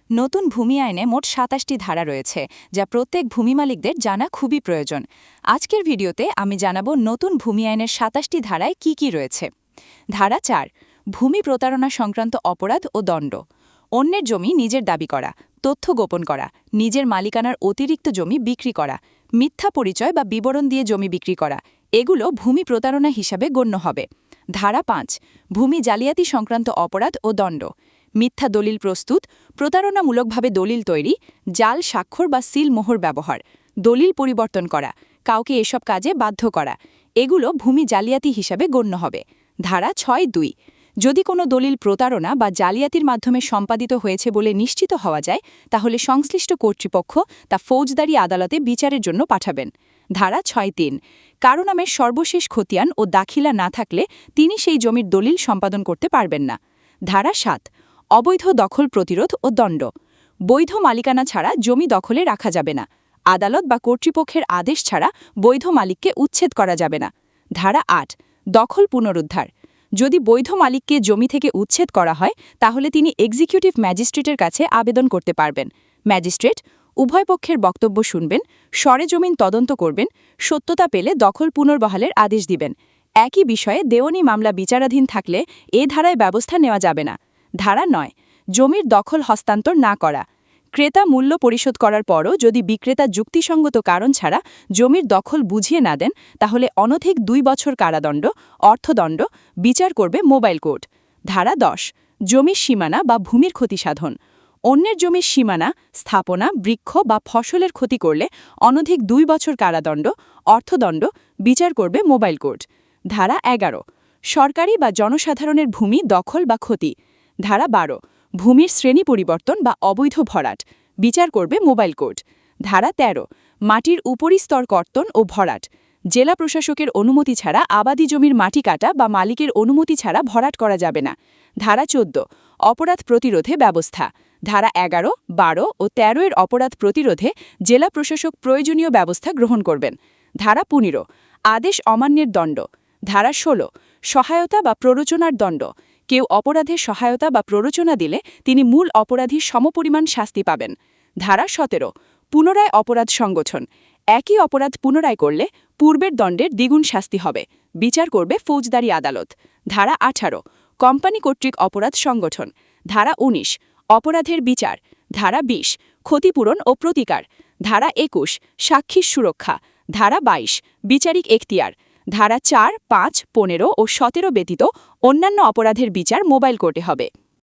নতুন ভূমি আইনে মোট ২৭টি ধারা রয়েছে, যা প্রত্যেক ভূমি মালিকদের জানা খুবই প্রয়োজন। আজকের ভিডিওতে আমি জানাবো নতুন ভূমি আইনের ২৭টি ধারায় কি কি রয়েছে। ধারা ৪, ভূমি প্রতারণা সংক্রান্ত অপরাধ ও দণ্ড। অন্যের জমি নিজের দাবি করা, তথ্য গোপন করা, নিজের মালিকানার অতিরিক্ত জমি বিক্রি করা, মিথ্যা পরিচয় বা বিবরণ দিয়ে জমি বিক্রি করা, এগুলো ভূমি প্রতারণা হিসাবে গণ্য হবে। ধারা ৫, ভূমি জালিয়াতি সংক্রান্ত অপরাধ ও দণ্ড। মিথ্যা দলিল প্রস্তুত, প্রতারণামূলকভাবে দলিল তৈরি, জাল স্বাক্ষর বা সিল মোহর ব্যবহার, দলিল পরিবর্তন করা, কাউকে এসব কাজে বাধ্য করা, এগুলো ভূমি জালিয়াতি হিসাবে গণ্য হবে। ধারা ৬.২, যদি কোনো দলিল প্রতারণা বা জালিয়াতির মাধ্যমে সম্পাদিত হয়েছে বলে নিশ্চিত হওয়া যায়, তাহলে সংশ্লিষ্ট কর্তৃপক্ষ তা ফৌজদারি আদালতে বিচারের জন্য পাঠাবেন। ধারা ৬.৩, কারো নামের সর্বশেষ খতিয়ান ও দাখিলা না থাকলে তিনি সেই জমির দলিল সম্পাদন করতে পারবেন না। ধারা ৭, অবৈধ দখল প্রতিরোধ ও দণ্ড। বৈধ মালিকানা ছাড়া জমি দখলে রাখা যাবে না। আদালত বা কর্তৃপক্ষের আদেশ ছাড়া বৈধ মালিককে উচ্ছেদ করা যাবে না। ধারা ৮, দখল পুনরুদ্ধার। যদি বৈধ মালিককে জমি থেকে উচ্ছেদ করা হয়, তাহলে তিনি এক্সিকিউটিভ ম্যাজিস্ট্রেটের কাছে আবেদন করতে পারবেন। ম্যাজিস্ট্রেট উভয় পক্ষের বক্তব্য শুনবেন, সরেজমিন তদন্ত করবেন, সত্যতা পেলে দখল পুনর্বহালের আদেশ দিবেন। একই বিষয়ে দেওয়ানি মামলা বিচারাধীন থাকলে এ ধারায় ব্যবস্থা নেওয়া যাবে না। ধারা ৯, জমির দখল হস্তান্তর না করা। ক্রেতা মূল্য পরিশোধ করার পরও যদি বিক্রেতা যুক্তিসঙ্গত কারণ ছাড়া জমির দখল বুঝিয়ে না দেন, তাহলে অনধিক ২ বছর কারাদণ্ড, অর্থদণ্ড বিচার করবে মোবাইল কোর্ট। ধারা ১০, জমির সীমানা বা ভূমির ক্ষতি সাধন। অন্যের জমির সীমানা, স্থাপনা, বৃক্ষ বা ফসলের ক্ষতি করলে অনধিক ২ বছর কারাদণ্ড, অর্থদণ্ড বিচার করবে মোবাইল কোর্ট। ধারা ১১, সরকারি বা জনসাধারণের ভূমি দখল বা ক্ষতি। ধারা ১২, ভূমির শ্রেণী পরিবর্তন বা অবৈধ ভরাট বিচার করবে মোবাইল কোর্ট। ধারা ১৩, মাটির উপরিস্তর কর্তন ও ভরাট। জেলা প্রশাসকের অনুমতি ছাড়া আবাদি জমির মাটি কাটা বা মালিকের অনুমতি ছাড়া ভরাট করা যাবে না। ধারা ১৪, অপরাধ প্রতিরোধে ব্যবস্থা। ধারা ১১, ১২ ও ১৩ এর অপরাধ প্রতিরোধে জেলা প্রশাসক প্রয়োজনীয় ব্যবস্থা গ্রহণ করবেন। ধারা ১৫, আদেশ অমান্যের দণ্ড। ধারা ১৬, সহায়তা বা প্ররোচনার দণ্ড। কেউ অপরাধে সহায়তা বা প্ররোচনা দিলে তিনি মূল অপরাধীর সমপরিমাণ শাস্তি পাবেন। ধারা ১৭, পুনরায় অপরাধ সংগঠন। একই অপরাধ পুনরায় করলে পূর্বের দণ্ডের দ্বিগুণ শাস্তি হবে। বিচার করবে ফৌজদারি আদালত। ধারা ১৮, কোম্পানি কর্তৃক অপরাধ সংগঠন। ধারা ১৯, অপরাধের বিচার। ধারা ২০, ক্ষতিপূরণ ও প্রতিকার। ধারা ২১, সাক্ষীর সুরক্ষা। ধারা ২২, বিচারিক এখতিয়ার। ধারা ৪, ৫, ১৫ ও ১৭ ব্যতীত অন্যান্য অপরাধের বিচার মোবাইল কোর্টে হবে।